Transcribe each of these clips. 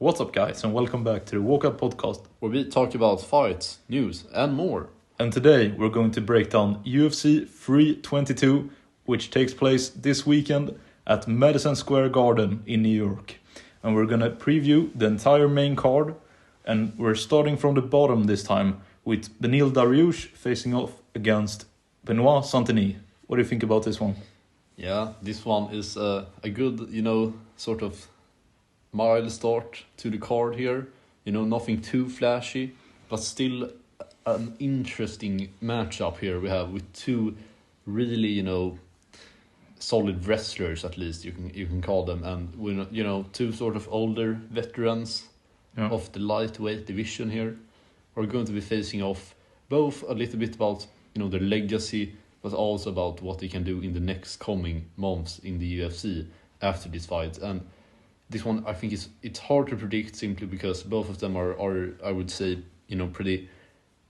What's up, guys, and welcome back to the Walkout Podcast, where we talk about fights, news, and more. And today we're going to break down UFC 322, which takes place this weekend at Madison Square Garden in New York. And we're going to preview the entire main card, and we're starting from the bottom this time with Beneil Dariush facing off against Benoit Saint Denis. What do you think about this one? Yeah, this one is a good, sort of mild start to the card here. Nothing too flashy, but still an interesting matchup here we have with two really, solid wrestlers, at least you can call them, and we're two sort of older veterans of the lightweight division here. We're going to be facing off both a little bit about their legacy, but also about what they can do in the next coming months in the UFC after this fight. And this one, I think it's hard to predict simply because both of them are I would say, pretty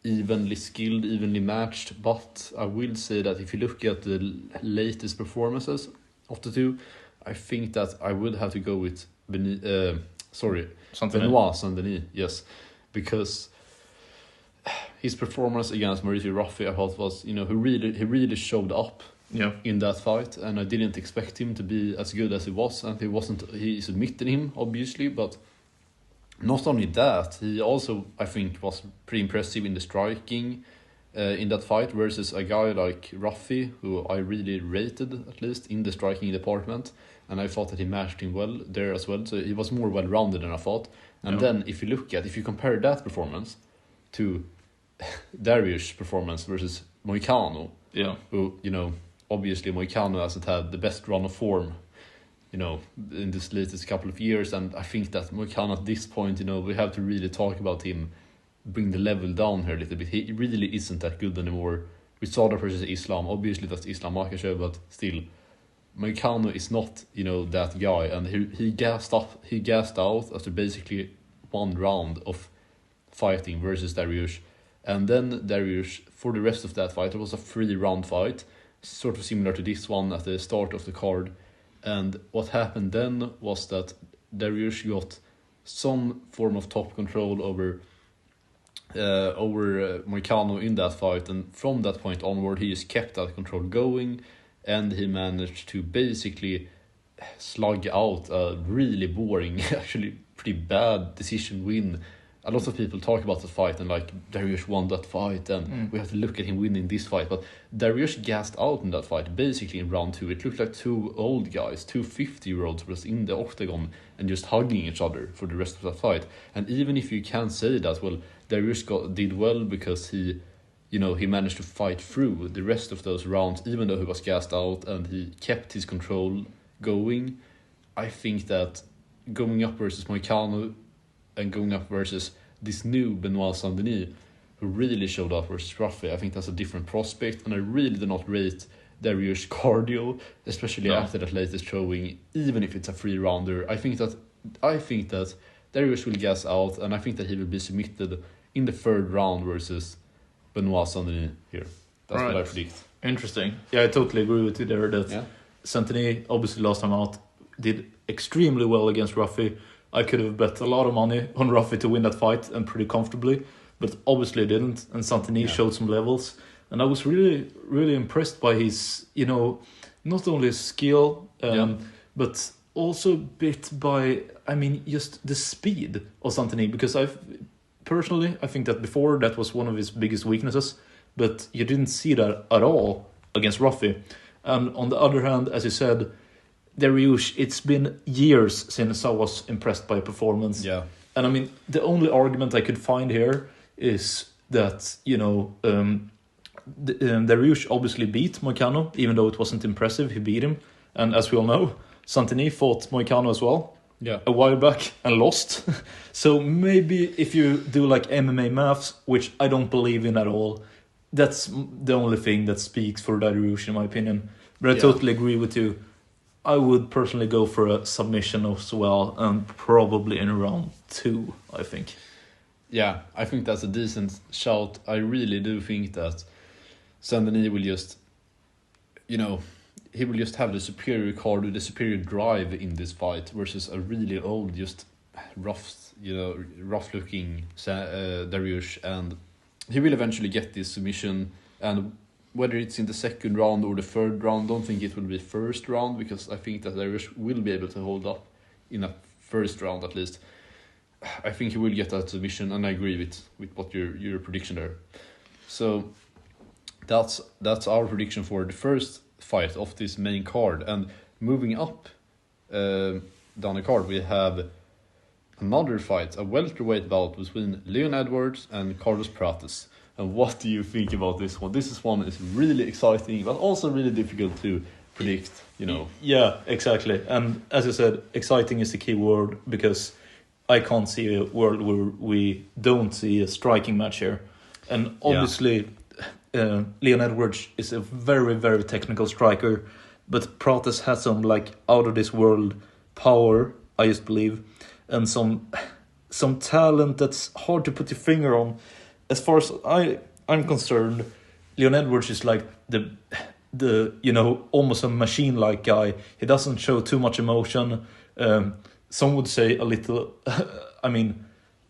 evenly skilled, evenly matched. But I will say that if you look at the latest performances of the two, I think that I would have to go with Benoit Saint Denis, yes, because his performance against Mauricio Raffi, I thought was, he really showed up in that fight, and I didn't expect him to be as good as he was, and he submitted him, obviously, but not only that, he also, I think, was pretty impressive in the striking in that fight versus a guy like Raffi, who I really rated, at least, in the striking department, and I thought that he matched him well there as well, so he was more well-rounded than I thought. And then, if you compare that performance to Dariush's performance versus Moicano, who, obviously Moicano hasn't had the best run of form, in this latest couple of years, and I think that Moicano at this point, we have to really talk about him, bring the level down here a little bit. He really isn't that good anymore. We saw that versus Islam, obviously that's Islam Makhachev, but still, Moicano is not, that guy, and he gassed out after basically one round of fighting versus Dariush. And then Dariush, for the rest of that fight, it was a 3-round fight, sort of similar to this one at the start of the card. And what happened then was that Dariush got some form of top control over Moicano in that fight, and from that point onward he just kept that control going, and he managed to basically slug out a really boring, actually pretty bad decision win. A lot of people talk about the fight and Dariush won that fight and we have to look at him winning this fight, but Dariush gassed out in that fight basically in round 2. It looked like two old guys, two 50-year-olds was in the octagon and just hugging each other for the rest of that fight. And even if you can say that, well, Dariush did well because he managed to fight through the rest of those rounds, even though he was gassed out, and he kept his control going. I think that going up versus Moicano and going up versus this new Benoit Saint Denis, who really showed up versus Raffi, I think that's a different prospect, and I really do not rate Dariush's cardio, especially after that latest showing, even if it's a 3-rounder. I think that Dariush will gas out, and I think that he will be submitted in the 3rd round versus Benoit Saint Denis here. That's what I predict. Interesting. Yeah, I totally agree with you there that Saint Denis, obviously last time out, did extremely well against Raffi. I could have bet a lot of money on Raffi to win that fight, and pretty comfortably, but obviously didn't, and Saint Denis showed some levels, and I was really, really impressed by his, not only his skill, but also a bit by, just the speed of Saint Denis, because I think that before that was one of his biggest weaknesses, but you didn't see that at all against Raffi. And on the other hand, as you said, Dariush, it's been years since I was impressed by performance. Yeah. And the only argument I could find here is that, Dariush obviously beat Moicano, even though it wasn't impressive, he beat him. And as we all know, Saint Denis fought Moicano as well a while back and lost. So maybe if you do MMA maths, which I don't believe in at all, that's the only thing that speaks for Dariush in my opinion. But I totally agree with you. I would personally go for a submission as well, and probably in round 2, I think. Yeah, I think that's a decent shout. I really do think that Saint Denis will just, he will just have the superior card with the superior drive in this fight versus a really old, just rough-looking Dariush, and he will eventually get this submission. And whether it's in the second round or the third round, don't think it will be first round, because I think that Dariush will be able to hold up in a first round at least. I think he will get that submission, and I agree with what your prediction there. So that's our prediction for the first fight of this main card. And moving up down the card, we have another fight, a welterweight bout between Leon Edwards and Carlos Prates. And what do you think about this one? This one is really exciting, but also really difficult to predict, Yeah, exactly. And as I said, exciting is the key word, because I can't see a world where we don't see a striking match here. And obviously, Leon Edwards is a very, very technical striker, but Prates has some out of this world power, I just believe, and some talent that's hard to put your finger on. As far as I'm concerned, Leon Edwards is like the almost a machine-like guy. He doesn't show too much emotion. Some would say a little,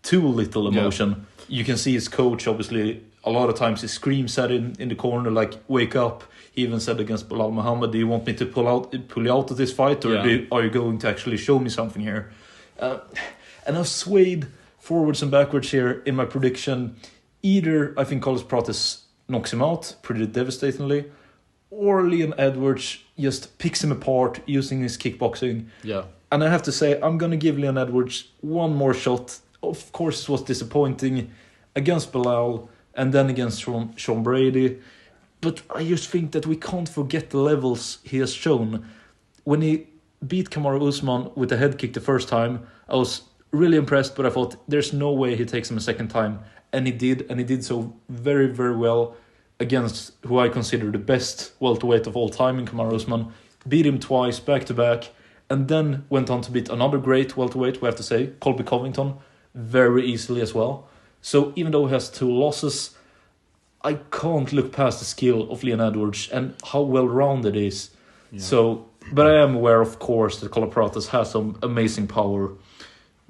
too little emotion. Yeah. You can see his coach, obviously, a lot of times he screams at him in the corner, like, wake up. He even said against Bilal Muhammad, do you want me to pull you out of this fight, or are you going to actually show me something here? And I've swayed forwards and backwards here in my prediction. Either I think Carlos Prates knocks him out pretty devastatingly, or Leon Edwards just picks him apart using his kickboxing. Yeah. And I have to say, I'm going to give Leon Edwards one more shot. Of course, it was disappointing against Bilal and then against Sean Brady. But I just think that we can't forget the levels he has shown. When he beat Kamaru Usman with a head kick the first time, I was really impressed, but I thought there's no way he takes him a second time. And he did so very, very well against who I consider the best welterweight of all time in Kamaru Usman. Beat him twice, back-to-back, and then went on to beat another great welterweight, we have to say, Colby Covington, very easily as well. So even though he has 2 losses, I can't look past the skill of Leon Edwards and how well-rounded he is. Yeah. So, but I am aware, of course, that Carlos Prates has some amazing power.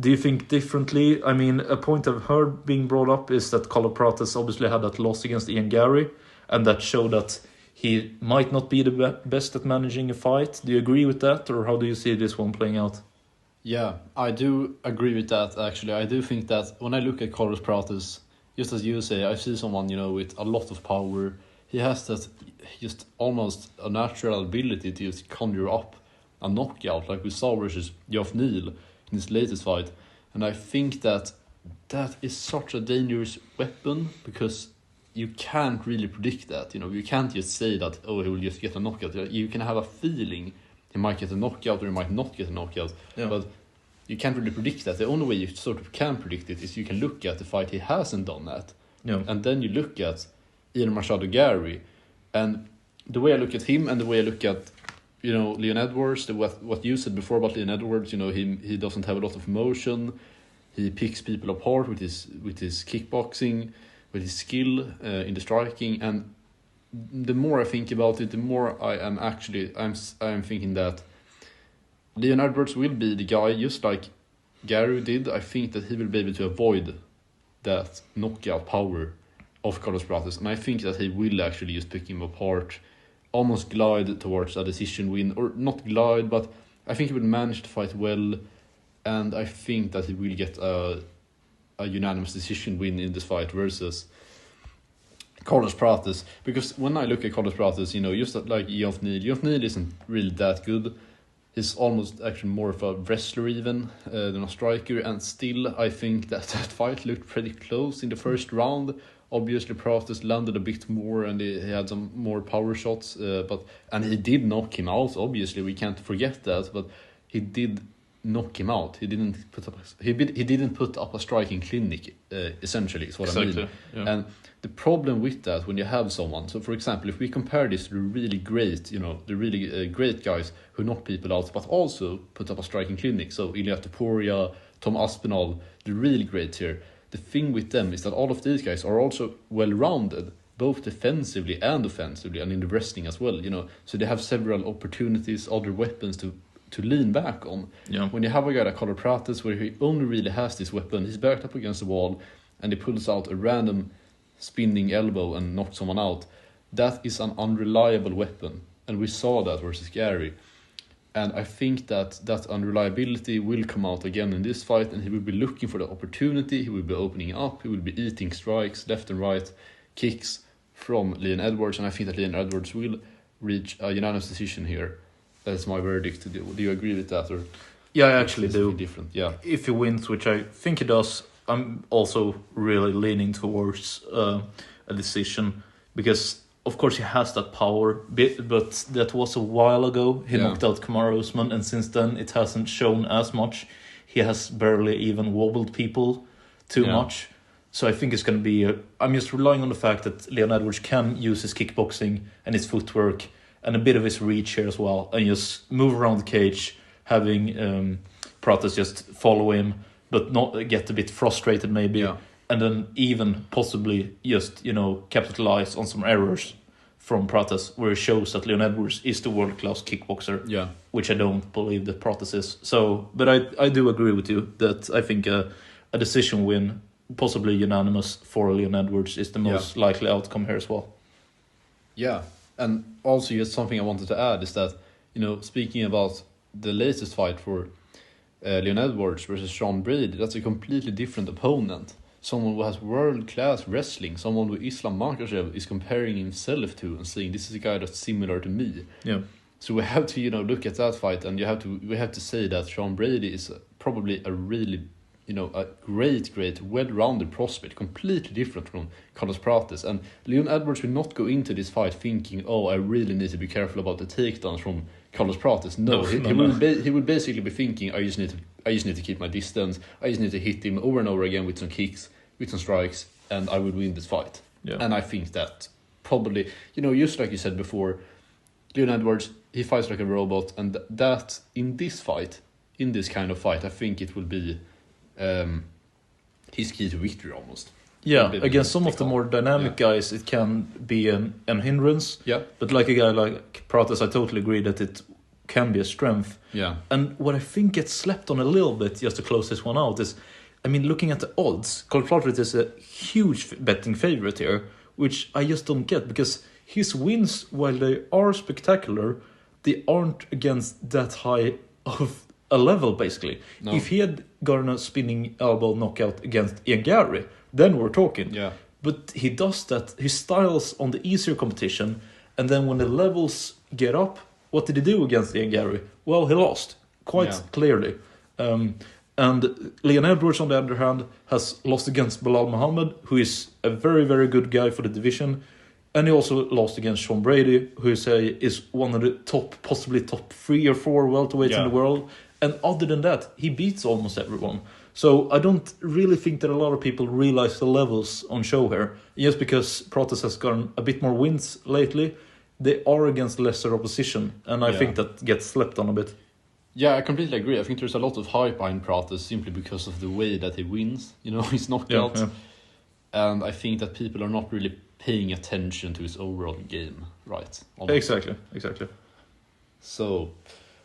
Do you think differently? I mean, a point I've heard being brought up is that Carlos Prates obviously had that loss against Ian Gary, and that showed that he might not be the best at managing a fight. Do you agree with that, or how do you see this one playing out? Yeah, I do agree with that, actually. I do think that when I look at Carlos Prates, just as you say, I see someone, with a lot of power. He has that just almost a natural ability to just conjure up a knockout, like we saw versus Geoff Neal in his latest fight. And I think that is such a dangerous weapon, because you can't really predict that. You can't just say that, he will just get a knockout. You can have a feeling he might get a knockout or he might not get a knockout. Yeah. But you can't really predict that. The only way you sort of can predict it is you can look at the fight he hasn't done that. Yeah. And then you look at Ian Machado Gary. And the way I look at him and the way I look at Leon Edwards, what you said before about Leon Edwards, he doesn't have a lot of emotion. He picks people apart with his kickboxing, with his skill in the striking. And the more I think about it, the more I'm thinking that Leon Edwards will be the guy, just like Gary did. I think that he will be able to avoid that knockout power of Carlos Prates, and I think that he will actually just pick him apart, almost glide towards a decision win, or not glide, but I think he will manage to fight well, and I think that he will get a unanimous decision win in this fight versus Carlos Prates. Because when I look at Carlos Prates, just like Geoff Neal isn't really that good. He's almost actually more of a wrestler even than a striker, and still I think that fight looked pretty close in the first round. Obviously Prates landed a bit more and he had some more power shots, and he did knock him out, obviously, we can't forget that, but he did knock him out. He didn't put up a striking clinic, essentially, is what exactly. I mean. Yeah. And the problem with that, when you have someone, so for example, if we compare this to the really great, the really great guys who knock people out, but also put up a striking clinic, so Ilia Topuria, Tom Aspinall, the really great here, the thing with them is that all of these guys are also well-rounded, both defensively and offensively, and in the wrestling as well, So they have several opportunities, other weapons to to lean back on. Yeah. When you have a guy like Conor Prates, where he only really has this weapon, he's backed up against the wall, and he pulls out a random spinning elbow and knocks someone out. That is an unreliable weapon, and we saw that versus Gary. And I think that unreliability will come out again in this fight, and he will be looking for the opportunity, he will be opening up, he will be eating strikes left and right, kicks from Leon Edwards, and I think that Leon Edwards will reach a unanimous decision here. That's my verdict. Do you agree with that? Or yeah, I actually do. Different? Yeah. If he wins, which I think he does, I'm also really leaning towards a decision, because of course he has that power, but that was a while ago. He knocked out Kamaru Usman, and since then it hasn't shown as much. He has barely even wobbled people too much. So I think it's going to be... I'm just relying on the fact that Leon Edwards can use his kickboxing and his footwork and a bit of his reach here as well, and just move around the cage, having Prates just follow him, but not get a bit frustrated maybe. Yeah. And then even possibly just, capitalize on some errors from Prates, where it shows that Leon Edwards is the world-class kickboxer, which I don't believe that Prates is. So, but I do agree with you that I think a decision win, possibly unanimous, for Leon Edwards is the most likely outcome here as well. Yeah, and also just something I wanted to add is that, speaking about the latest fight for Leon Edwards versus Sean Brady, that's a completely different opponent. Someone who has world-class wrestling, someone who Islam Makhachev is comparing himself to and saying, this is a guy that's similar to me. Yeah. So we have to, look at that fight, and we have to say that Sean Brady is probably a really, a great, well-rounded prospect, completely different from Carlos Prates. And Leon Edwards will not go into this fight thinking, I really need to be careful about the takedowns from Carlos Prates. No, he will basically be thinking, I just need to keep my distance. I just need to hit him over and over again with some kicks, with some strikes, and I will win this fight. Yeah. And I think that probably, just like you said before, Leon Edwards, he fights like a robot, and that in this kind of fight, I think it will be his key to victory almost. Yeah, against some of the more dynamic guys, it can be an hindrance. Yeah. But like a guy like Prates, I totally agree that it can be a strength. Yeah. And what I think gets slept on a little bit, just to close this one out, is, looking at the odds, Carl Prates is a huge betting favorite here, which I just don't get, because his wins, while they are spectacular, they aren't against that high of a level, basically. No. If he had gotten a spinning elbow knockout against Ian Gary, then we're talking. Yeah. But he does that. He styles on the easier competition, and then when the levels get up, what did he do against Ian Gary? Well, he lost, quite clearly. And Leon Edwards, on the other hand, has lost against Belal Muhammad, who is a very, very good guy for the division. And he also lost against Sean Brady, who is one of the possibly top 3 or 4 welterweights in the world. And other than that, he beats almost everyone. So I don't really think that a lot of people realize the levels on show here. Just because Prates has gotten a bit more wins lately, they are against lesser opposition. And I think that gets slept on a bit. Yeah, I completely agree. I think there's a lot of hype behind Prates simply because of the way that he wins, his knockouts. Yeah. And I think that people are not really paying attention to his overall game, right? Exactly. So,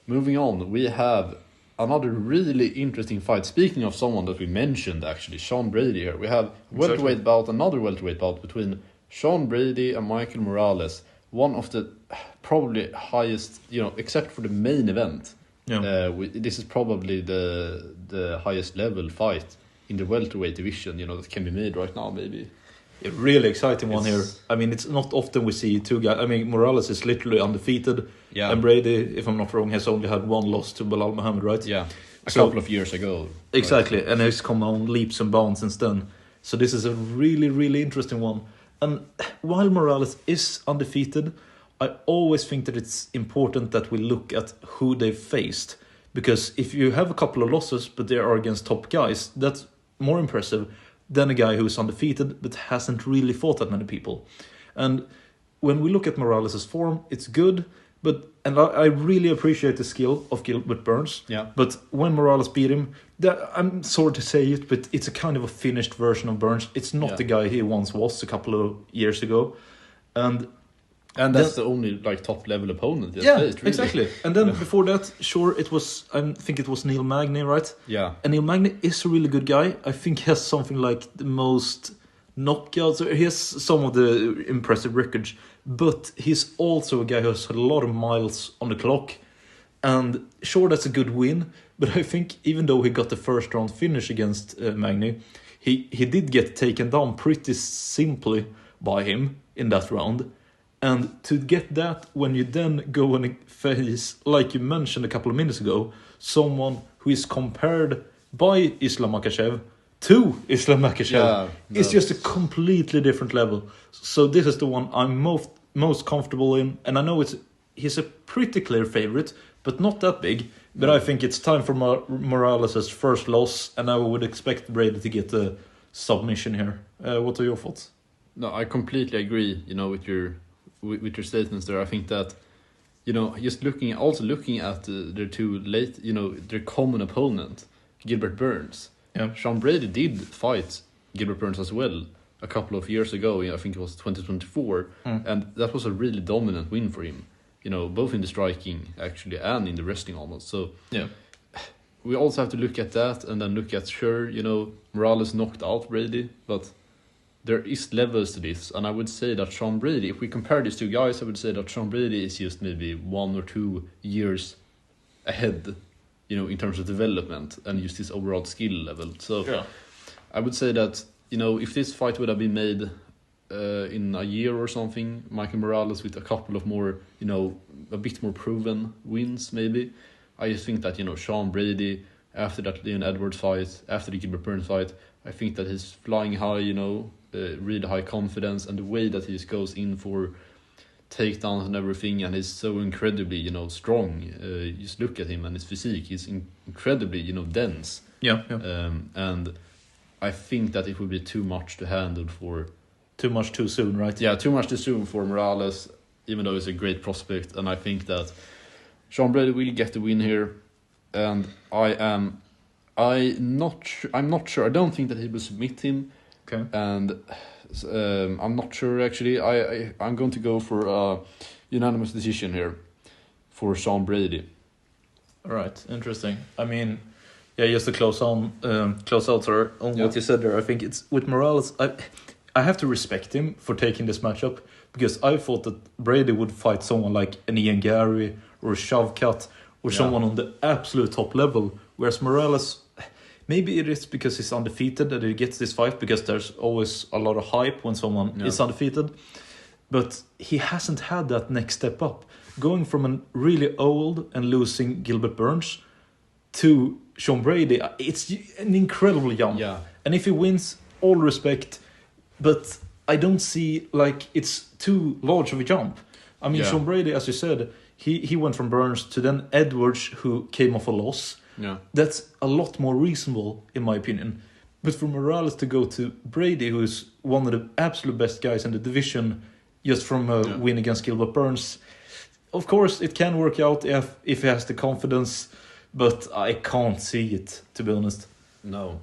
moving on, we have another really interesting fight. Speaking of someone that we mentioned, actually, Sean Brady here. We have another welterweight bout between Sean Brady and Michael Morales. One of the probably highest, except for the main event. Yeah. This is probably the highest level fight in the welterweight division, that can be made right now, maybe. A really exciting one here. It's not often we see two guys. Morales is literally undefeated. Yeah. And Brady, if I'm not wrong, has only had one loss to Belal Muhammad, right? Yeah. A couple of years ago. Exactly. Right? And he's come on leaps and bounds since then. So this is a really, really interesting one. And while Morales is undefeated, I always think that it's important that we look at who they've faced. Because if you have a couple of losses, but they are against top guys, that's more impressive than a guy who's undefeated but hasn't really fought that many people. And when we look at Morales' form, it's good, and I really appreciate the skill of Gilbert Burns. Yeah. But when Morales beat him, I'm sorry to say it, but it's a kind of a finished version of Burns. It's not the guy he once was a couple of years ago. And And that's the only like top level opponent. Yeah, faced, really. Exactly. And then before that, it was, I think it was Neil Magny, right? Yeah. And Neil Magny is a really good guy. I think he has something like the most knockouts. He has some of the impressive records, but he's also a guy who has a lot of miles on the clock. And sure, that's a good win, but I think even though he got the first round finish against Magny, he did get taken down pretty simply by him in that round. And to get that when you then go and face, like you mentioned a couple of minutes ago, someone who is compared by Islam Makhachev to Islam Makhachev, it's just a completely different level. So this is the one I'm most comfortable in, and I know he's a pretty clear favorite, but not that big. But I think it's time for Morales' first loss, and I would expect Brady to get a submission here. What are your thoughts? No, I completely agree. With your statements there. I think that just looking at their two late, their common opponent, Gilbert Burns. Yeah. Sean Brady did fight Gilbert Burns as well a couple of years ago. I think it was 2024, and that was a really dominant win for him. Both in the striking actually and in the wrestling almost. So yeah, we also have to look at that and then look at Morales knocked out Brady, but there is levels to this, and I would say that Sean Brady, if we compare these two guys, I would say that Sean Brady is just maybe 1 or 2 years ahead, in terms of development and just his overall skill level. So I would say that, if this fight would have been made in a year or something, Michael Morales with a couple of more, a bit more proven wins maybe, I just think that, Sean Brady, after that Leon Edwards fight, after the Gilbert Burns fight, I think that he's flying high, really high confidence, and the way that he just goes in for takedowns and everything, and he's so incredibly, strong. Just look at him and his physique; he's incredibly, dense. Yeah. And I think that it would be too much to handle for. Too much too soon, right? Yeah, too much too soon for Morales, even though he's a great prospect, and I think that Sean Brady will get the win here, and I'm not sure. I don't think that he will submit him. Okay. And I'm not sure actually. I'm going to go for a unanimous decision here for Sean Brady. All right, interesting. I mean, just to close out on what you said there. I think it's with Morales. I have to respect him for taking this matchup, because I thought that Brady would fight someone like an Ian Gary or a Shavkat or someone on the absolute top level, whereas Morales. Maybe it is because he's undefeated that he gets this fight, because there's always a lot of hype when someone is undefeated. But he hasn't had that next step up. Going from a really old and losing Gilbert Burns to Sean Brady, it's an incredible jump. Yeah. And if he wins, all respect, but I don't see it's too large of a jump. I mean, Sean Brady, as you said, he went from Burns to then Edwards, who came off a loss. Yeah. That's a lot more reasonable, in my opinion. But for Morales to go to Brady, who is one of the absolute best guys in the division, just from a win against Gilbert Burns, of course, it can work out if he has the confidence, but I can't see it, to be honest. No.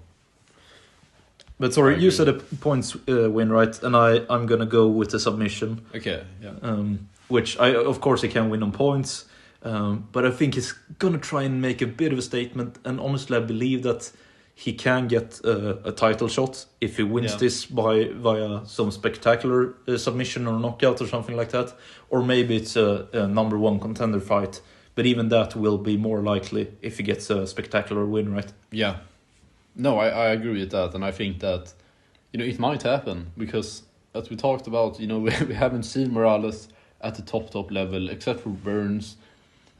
But sorry, you said a points win, right? And I'm going to go with the submission. Okay, yeah. Which, of course, he can win on points. But I think he's going to try and make a bit of a statement. And honestly, I believe that he can get a title shot if he wins this via some spectacular submission or knockout or something like that. Or maybe it's a number one contender fight. But even that will be more likely if he gets a spectacular win, right? Yeah. No, I agree with that. And I think that, it might happen. Because, as we talked about, we haven't seen Morales at the top level, except for Burns.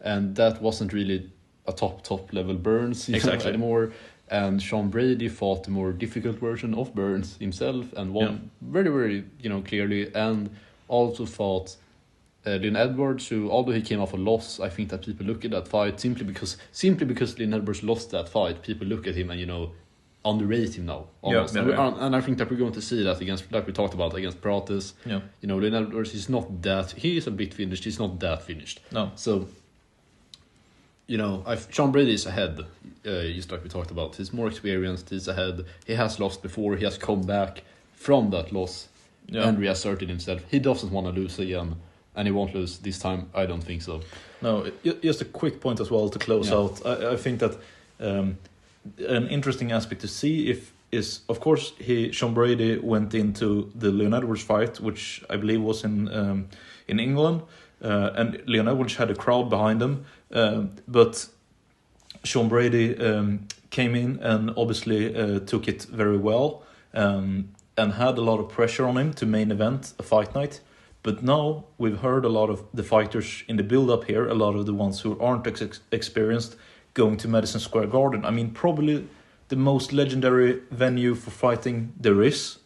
And that wasn't really a top level Burns anymore. And Sean Brady fought the more difficult version of Burns himself and won very, very, clearly. And also fought Leon Edwards, who, although he came off a loss, I think that people look at that fight simply because Leon Edwards lost that fight. People look at him and underrate him now almost. And I think that we're going to see that against, like we talked about, against Prates. Yeah. Leon Edwards is not that. He is a bit finished. He's not that finished. No. So. Sean Brady is ahead, just like we talked about. He's more experienced, he's ahead. He has lost before, he has come back from that loss and reasserted himself. He doesn't want to lose again. and he won't lose this time. I don't think so. No, just a quick point as well to close out. I think that an interesting aspect to see is of course Sean Brady went into the Leon Edwards fight, which I believe was in England, and Leon Edwards had a crowd behind him, but Sean Brady came in and obviously took it very well, and had a lot of pressure on him to main event a fight night. But now we've heard a lot of the fighters in the build-up here, a lot of the ones who aren't experienced, going to Madison Square Garden. I mean, probably the most legendary venue for fighting there is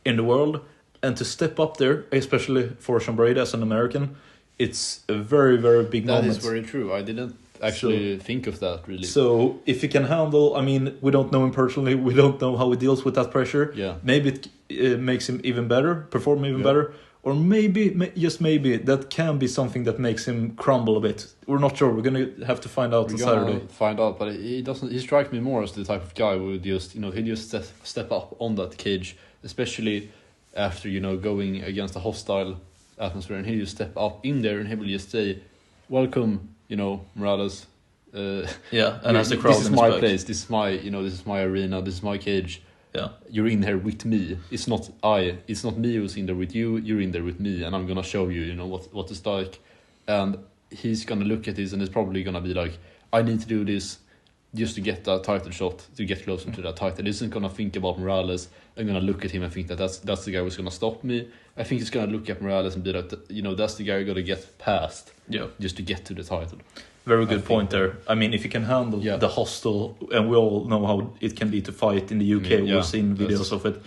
in the world. And to step up there, especially for Sean Brady as an American, it's a very, very big moment. That is very true. I didn't actually think of that, really. So if he can handle, I mean, we don't know him personally, we don't know how he deals with that pressure. Yeah. Maybe it makes him even better, perform even better. Or maybe, just maybe, that can be something that makes him crumble a bit. We're not sure. We're going to have to find out on Saturday. Find out, but he strikes me more as the type of guy who would just, he'd just step up on that cage, especially after, going against a hostile atmosphere, and he'll just step up in there and he will just say, welcome, Morales. And as the crowd, this is my place, this is my, this is my arena, this is my cage. Yeah, you're in here with me. It's not me who's in there with you. You're in there with me, and I'm gonna show you, what it's like. And he's gonna look at this, and it's probably gonna be like, I need to do this just to get that title shot, to get closer to that title. He isn't gonna think about Morales. I'm gonna look at him and think that that's the guy who's gonna stop me. I think he's gonna look at Morales and be like, that's the guy you gotta get past. Yeah, just to get to the title. Very good point there. I mean, if you can handle the hostile, and we all know how it can be to fight in the UK, we've seen videos of it,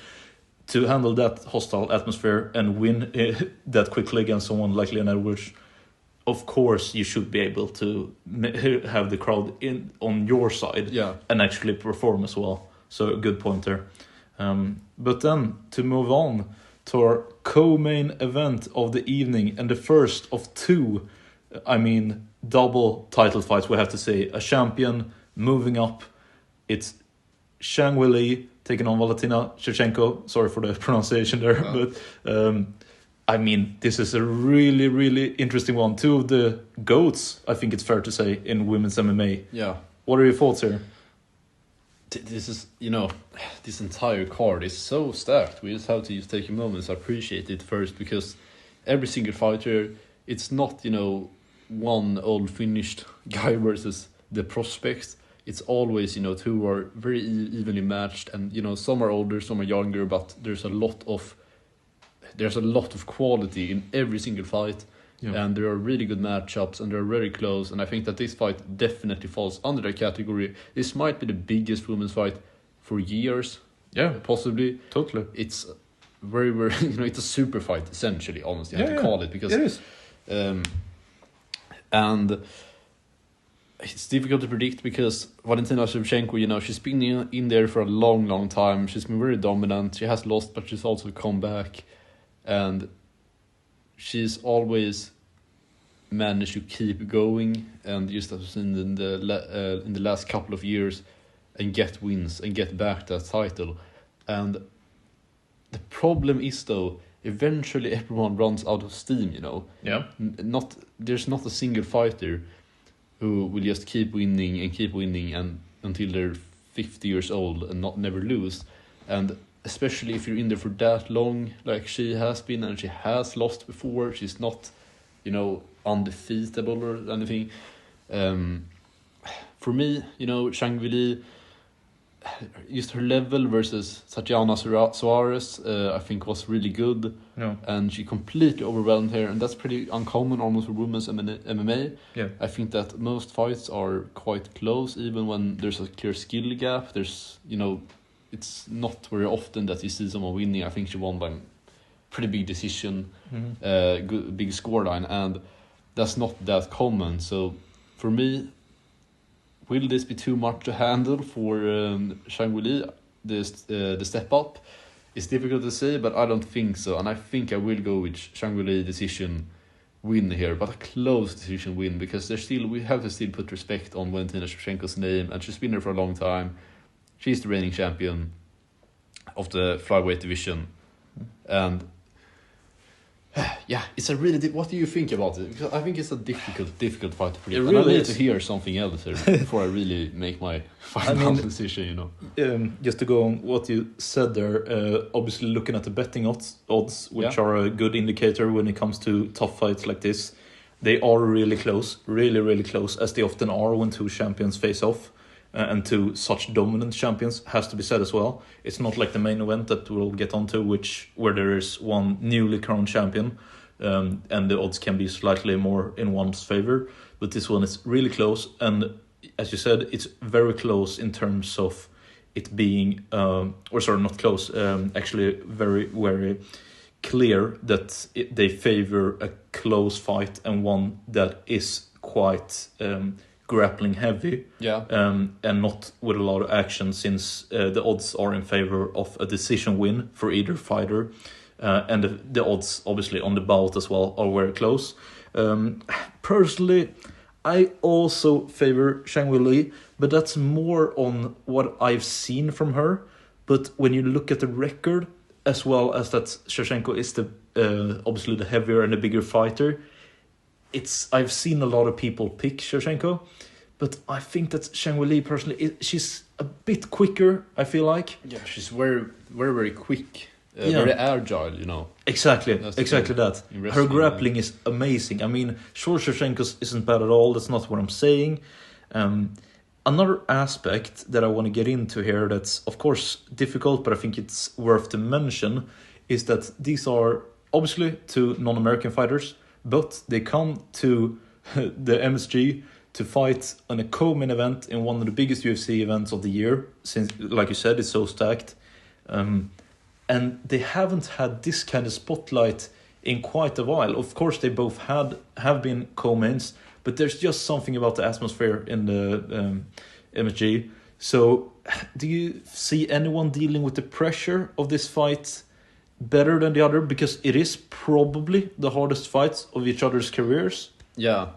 to handle that hostile atmosphere and win that quickly against someone like Leon Edwards, of course you should be able to have the crowd on your side and actually perform as well. So a good point there. But then to move on to our co-main event of the evening, and the first of two, double title fights, we have to say. A champion moving up. It's Weili taking on Valentina Shevchenko. Sorry for the pronunciation there. But this is a really, really interesting one. Two of the GOATs, I think it's fair to say, in women's MMA. Yeah. What are your thoughts here? This is, this entire card is so stacked. We just have to just take a moment to appreciate it first, because every single fighter, it's not, one old finished guy versus the prospect. It's always, two who are very evenly matched, and some are older, some are younger, but there's a lot of quality in every single fight, and there are really good matchups, and they're very close. And I think that this fight definitely falls under that category. This might be the biggest women's fight for years. Yeah, possibly. Totally. It's very, very, it's a super fight essentially, almost. You have to call it, because it is. And it's difficult to predict, because Valentina Shevchenko, she's been in there for a long, long time. She's been very dominant. She has lost, but she's also come back. And she's always managed to keep going, and just as we've seen in the last couple of years, and get wins and get back that title. And the problem is, though, eventually everyone runs out of steam, Yeah. There's not a single fighter who will just keep winning and until they're 50 years old and never lose. And especially if you're in there for that long, like she has been, and she has lost before, she's not, undefeatable or anything. For me, Weili, just her level versus Tatiana Suarez, I think was really good. Yeah. And she completely overwhelmed her, and that's pretty uncommon almost for women's MMA. Yeah. I think that most fights are quite close, even when there's a clear skill gap. There's, it's not very often that you see someone winning. I think she won by pretty big decision, good big scoreline, and that's not that common. So for me, will this be too much to handle for Weili, the step up? It's difficult to say, but I don't think so. And I think I will go with Weili decision win here, but a close decision win, because we have to still put respect on Valentina Shevchenko's name, and she's been there for a long time. She's the reigning champion of the flyweight division, and Yeah, it's a really. What do you think about it? Because I think it's a difficult fight to predict. It really and I need is. to hear something else here before I really make my final decision. You know. Just to go on what you said there, obviously looking at the betting odds, which are a good indicator when it comes to tough fights like this, they are really close, really close, as they often are when two champions face off. And two such dominant champions, has to be said as well. It's not like the main event that we'll get onto, where there is one newly crowned champion, and the odds can be slightly more in one's favor. But this one is really close, and as you said, it's very close in terms of it being, not close, actually very clear that they favor a close fight and one that is quite grappling heavy, and not with a lot of action, since the odds are in favor of a decision win for either fighter, and the odds obviously on the bout as well are very close. Personally, I also favor Zhang Weili, but that's more on what I've seen from her. But when you look at the record, as well as that Shevchenko is the obviously the heavier and the bigger fighter, I've seen a lot of people pick Shevchenko, but I think that Zhang Weili personally, she's a bit quicker, I feel like. Yeah, she's very quick, very agile, you know. Exactly that. Her grappling is amazing. I mean, sure, Shevchenko's isn't bad at all, that's not what I'm saying. Another aspect that I want to get into here that's, of course, difficult, but I think it's worth to mention, is that these are obviously two non-American fighters, but they come to the MSG to fight on a co-main event in one of the biggest UFC events of the year, since, like you said, it's so stacked. And they haven't had this kind of spotlight in quite a while. Of course, they both have been co-mains, but there's just something about the atmosphere in the MSG. So, do you see anyone dealing with the pressure of this fight better than the other? Because it is probably the hardest fights of each other's careers. Yeah,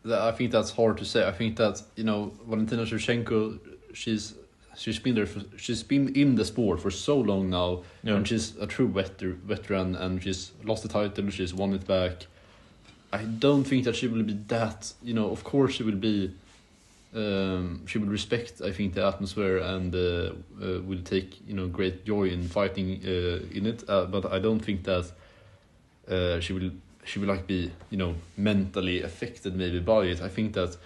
I think that's hard to say. I think that, you know, Valentina Shevchenko, she's been in the sport for so long now, and she's a true veteran, and she's lost the title, she's won it back. I don't think that she will be that, you know, of course she will be, she will respect, I think, the atmosphere, and will take, you know, great joy in fighting in it, but I don't think that she will like be, you know, mentally affected maybe by it. I think that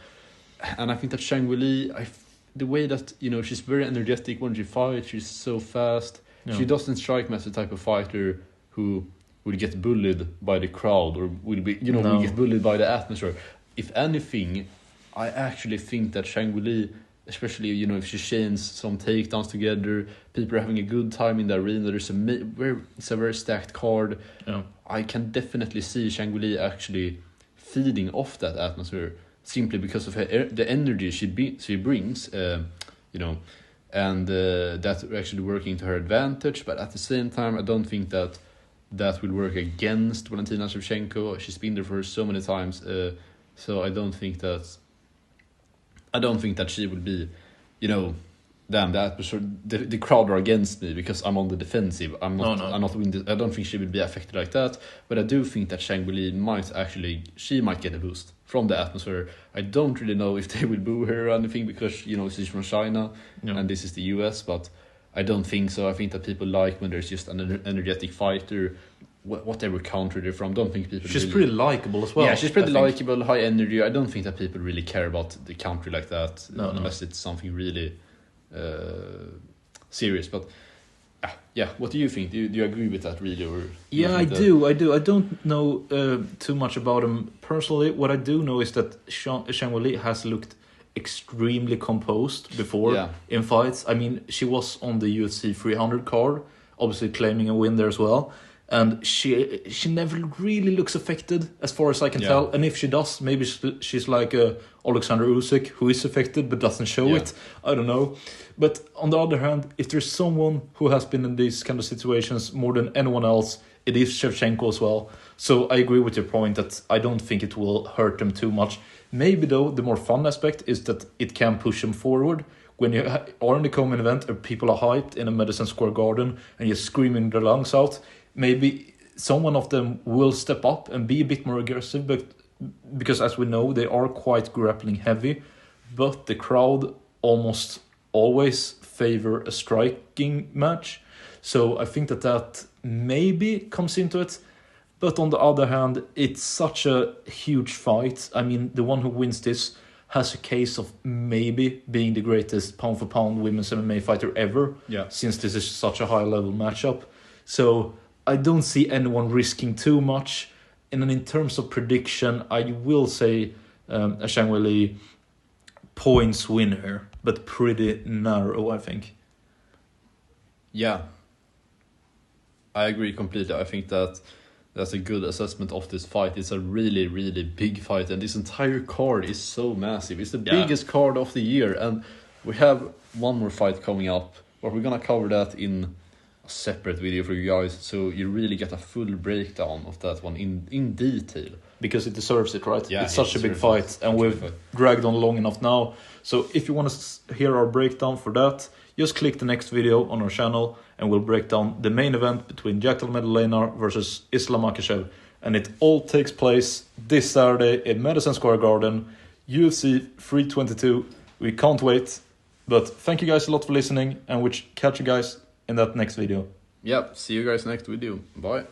Zhang Weili, the way that, you know, she's very energetic when she fights, she's so fast. She doesn't strike me as the type of fighter who will get bullied by the crowd, or will be, you know, will get bullied by the atmosphere. If anything, I actually think that Zhang Weili, especially, you know, if she chains some takedowns together, people are having a good time in the arena, it's a very stacked card. I can definitely see Zhang Weili actually feeding off that atmosphere, simply because of the energy she brings, you know, and that's actually working to her advantage. But at the same time, I don't think that will work against Valentina Shevchenko. She's been there for so many times, so I don't think that she would be, you know, damn, the atmosphere, the crowd are against me because I'm on the defensive. I'm not winning. I don't think she would be affected like that. But I do think that Zhang Weili might get a boost from the atmosphere. I don't really know if they will boo her or anything, because, you know, she's from China and this is the US, but I don't think so. I think that people like when there's just an energetic fighter, whatever country they're from. Don't think people. She's pretty likable as well. Yeah, she's pretty likable, high energy. I don't think that people really care about the country like that, unless it's something really serious. But yeah, what do you think? Do you agree with that, really? Or I do. I don't know too much about him personally. What I do know is that Zhang Weili has looked extremely composed before in fights. I mean, she was on the UFC 300 card, obviously claiming a win there as well. And she never really looks affected, as far as I can tell. And if she does, maybe she's like Alexander Usyk, who is affected but doesn't show it. I don't know. But on the other hand, if there's someone who has been in these kind of situations more than anyone else, it is Shevchenko as well. So I agree with your point that I don't think it will hurt them too much. Maybe, though, the more fun aspect is that it can push them forward. When you are in the co-main event and people are hyped in a Madison Square Garden and you're screaming their lungs out, maybe someone of them will step up and be a bit more aggressive, but because as we know, they are quite grappling heavy, but the crowd almost always favor a striking match. So I think that maybe comes into it. But on the other hand, it's such a huge fight. I mean, the one who wins this has a case of maybe being the greatest pound-for-pound women's MMA fighter ever, since this is such a high-level matchup. So I don't see anyone risking too much. And then in terms of prediction, I will say a Zhang Weili points winner, but pretty narrow, I think. Yeah, I agree completely. I think that's a good assessment of this fight. It's a really, really big fight, and this entire card is so massive. It's the biggest card of the year, and we have one more fight coming up, but we're gonna cover that in a separate video for you guys, so you really get a full breakdown of that one in detail. Because it deserves it, right? Yeah, it's such a big fight, and we've dragged on long enough now. So if you want to hear our breakdown for that, just click the next video on our channel, and we'll break down the main event between Jack Della Maddalena versus Islam Makhachev. And it all takes place this Saturday in Madison Square Garden, UFC 322. We can't wait. But thank you guys a lot for listening, and we'll catch you guys in that next video. Yep, see you guys next video. Bye.